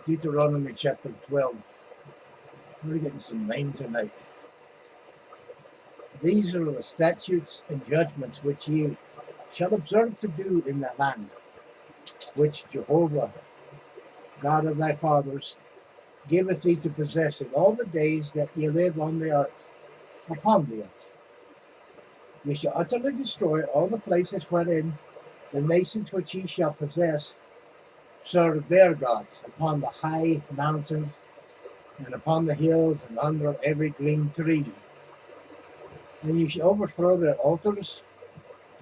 Deuteronomy chapter 12. We're getting some rain tonight. These are the statutes and judgments which ye shall observe to do in the land, which Jehovah, God of thy fathers, giveth thee to possess it all the days that ye live on the earth, upon the earth. Ye shall utterly destroy all the places wherein the nations which ye shall possess serve their gods, upon the high mountains, and upon the hills, and under every green tree. And ye shall overthrow their altars,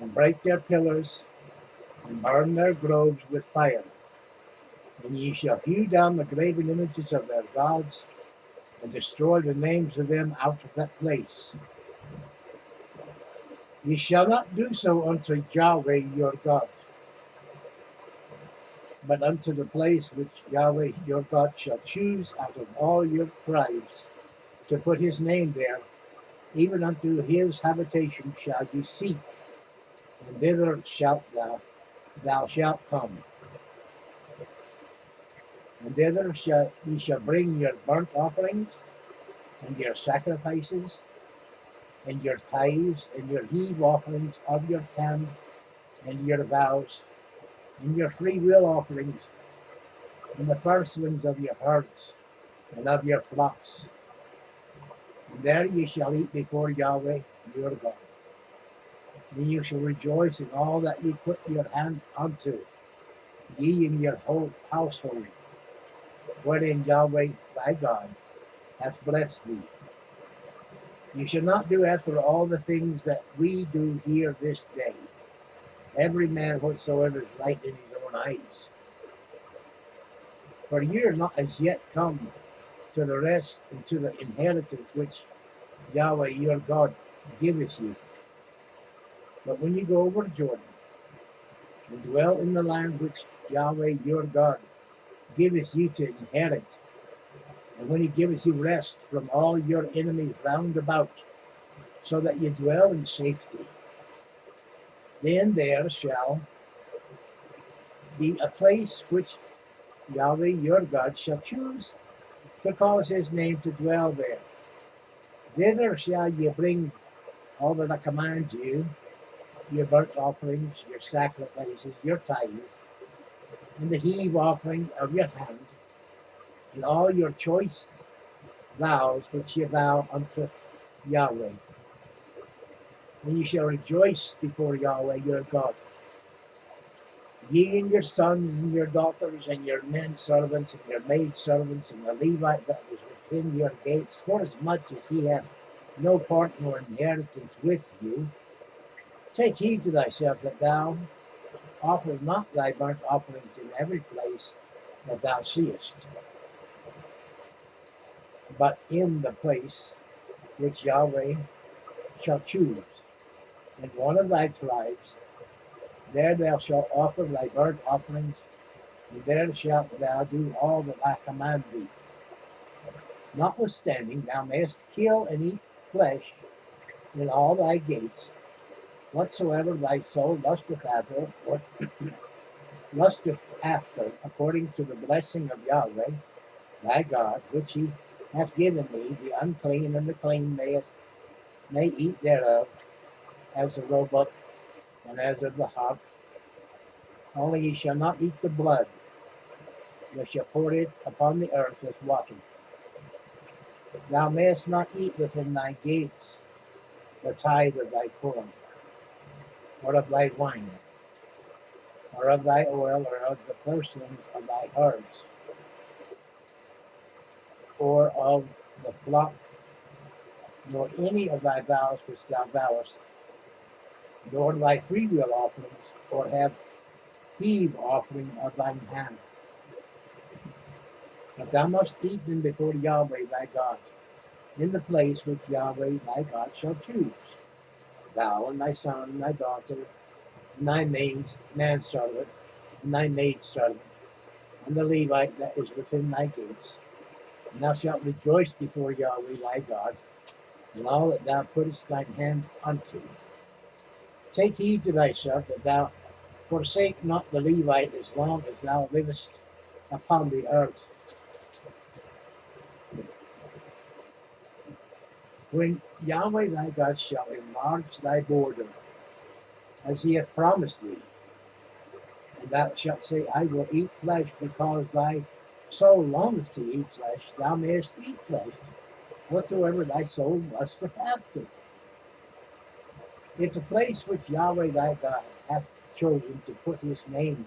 and break their pillars, and burn their groves with fire. And ye shall hew down the graven images of their gods, and destroy the names of them out of that place. Ye shall not do so unto Yahweh your God, but unto the place which Yahweh your God shall choose out of all your tribes, to put his name there, even unto his habitation shall ye seek, and thither shalt thou shalt come. And thither ye shall bring your burnt offerings, and your sacrifices, and your tithes, and your heave offerings of your camp, and your vows, and your freewill offerings, and the firstlings of your herds, and of your flocks. And there ye shall eat before Yahweh your God. And you shall rejoice in all that ye put your hand unto, ye and your whole household, wherein Yahweh thy God hath blessed thee. You shall not do after all the things that we do here this day, every man whatsoever is right in his own eyes. For ye are not as yet come to the rest and to the inheritance which Yahweh your God giveth you. But when you go over Jordan, and dwell in the land which Yahweh your God giveth you to inherit, and when he giveth you rest from all your enemies round about, so that ye dwell in safety, then there shall be a place which Yahweh your God shall choose to cause his name to dwell there. Thither shall ye bring all that I command you, your burnt offerings, your sacrifices, your tithes, and the heave offering of your hand, and all your choice vows which ye vow unto Yahweh. And ye shall rejoice before Yahweh your God, ye and your sons and your daughters, and your men servants, and your maid servants, and the Levite that is within your gates, forasmuch as he hath no part nor inheritance with you. Take heed to thyself that thou offer not thy burnt offerings in every place that thou seest, but in the place which Yahweh shall choose, in one of thy tribes. There thou shalt offer thy burnt offerings, and there shalt thou do all that I command thee. Notwithstanding, thou mayest kill and eat flesh in all thy gates, whatsoever thy soul lusteth after, according to the blessing of Yahweh thy God, which he hath given thee. The unclean and the clean may eat thereof, as the roebuck and as of the hawk. Only ye shall not eat the blood, ye shall pour it upon the earth with watchin. Thou mayest not eat within thy gates the tithe of thy corn, or of thy wine, or of thy oil, or of the firstlings of thy herds, or of the flock, nor any of thy vows which thou vowest, nor thy freewill offerings, or have heave offering of thine hands. But thou must eat them before Yahweh thy God, in the place which Yahweh thy God shall choose. Thou and thy son and thy daughter, and thy manservant, and thy maidservant, and the Levite that is within thy gates. And thou shalt rejoice before Yahweh thy God in all that thou puttest thine hand unto. Take heed to thyself that thou forsake not the Levite as long as thou livest upon the earth. When Yahweh thy God shall enlarge thy border, as he hath promised thee, and thou shalt say, I will eat flesh, because thy soul longeth to eat flesh, thou mayest eat flesh, whatsoever thy soul lusteth after. If the place which Yahweh thy God hath chosen to put his name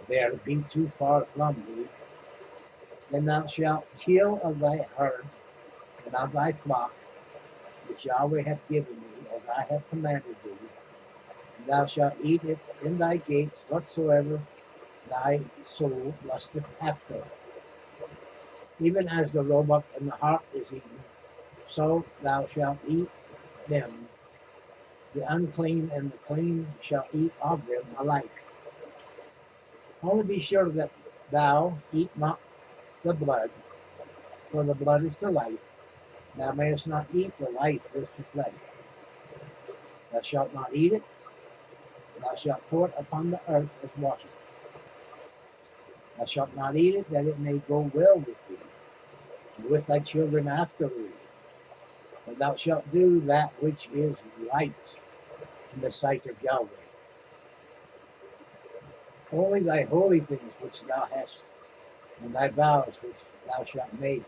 there be too far from thee, then thou shalt kill of thy herd and of thy flock, which Yahweh hath given thee, as I have commanded thee, and thou shalt eat it in thy gates, whatsoever thy soul lusteth after. Even as the roebuck and the hart is eaten, so thou shalt eat them. The unclean and the clean shall eat of them alike. Only be sure that thou eat not the blood, for the blood is the life. Thou mayest not eat the life with the flesh. Thou shalt not eat it. Thou shalt pour it upon the earth as watchin. Thou shalt not eat it, that it may go well with thee, and with thy children after thee. But thou shalt do that which is right in the sight of Yahweh. Only thy holy things which thou hast, and thy vows which thou shalt make,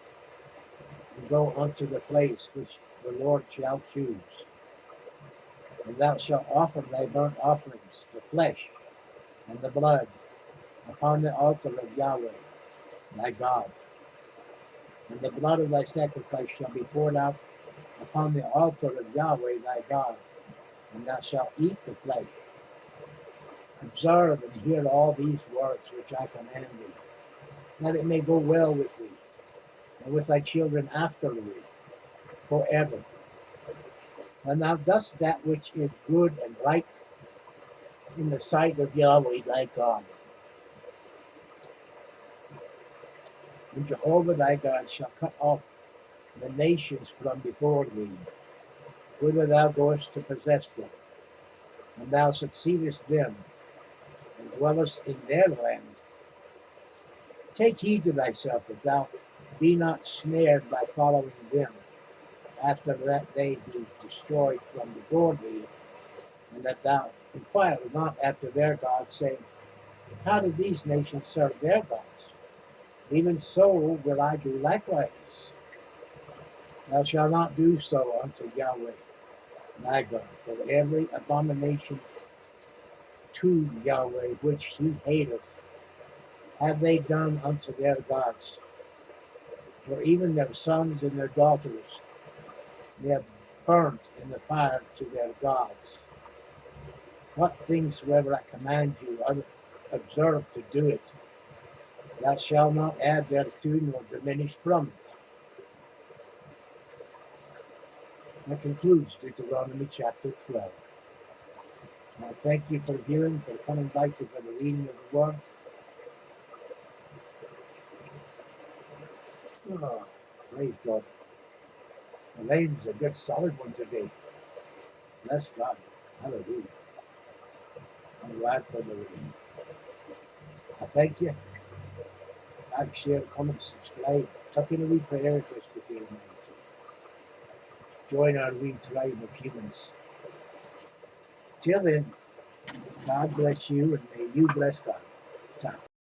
and go unto the place which the Lord shall choose. And thou shalt offer thy burnt offerings, the flesh and the blood, upon the altar of Yahweh thy God. And the blood of thy sacrifice shall be poured out upon the altar of Yahweh thy God, and thou shalt eat the flesh. Observe and hear all these words which I command thee, that it may go well with thee, and with thy children after thee, forever. When thou dost that which is good and right in the sight of Yahweh thy God, and Jehovah thy God shall cut off the nations from before thee, whither thou goest to possess them, and thou succeedest them, and dwellest in their land. Take heed to thyself that thou be not snared by following them, after that they be destroyed from before thee, and that thou inquire not after their gods, saying, how did these nations serve their gods? Even so will I do likewise. Thou shalt not do so unto Yahweh thy God, for every abomination to Yahweh which he hateth have they done unto their gods, for even their sons and their daughters they have burnt in the fire to their gods. What things soever I command you, observe to do it. Thou shalt not add thereto nor diminish from it. That concludes Deuteronomy chapter 12. I thank you for hearing, for coming by to the reading of the word. Oh, praise God. Elaine's a good solid one today. Bless God. Hallelujah. I'm glad for the reading. I thank you. Like, share, comment, subscribe. Tuck in a wee prayer request if you mind. Join our wee tribe of humans. Till then, God bless you and may you bless God. Ta.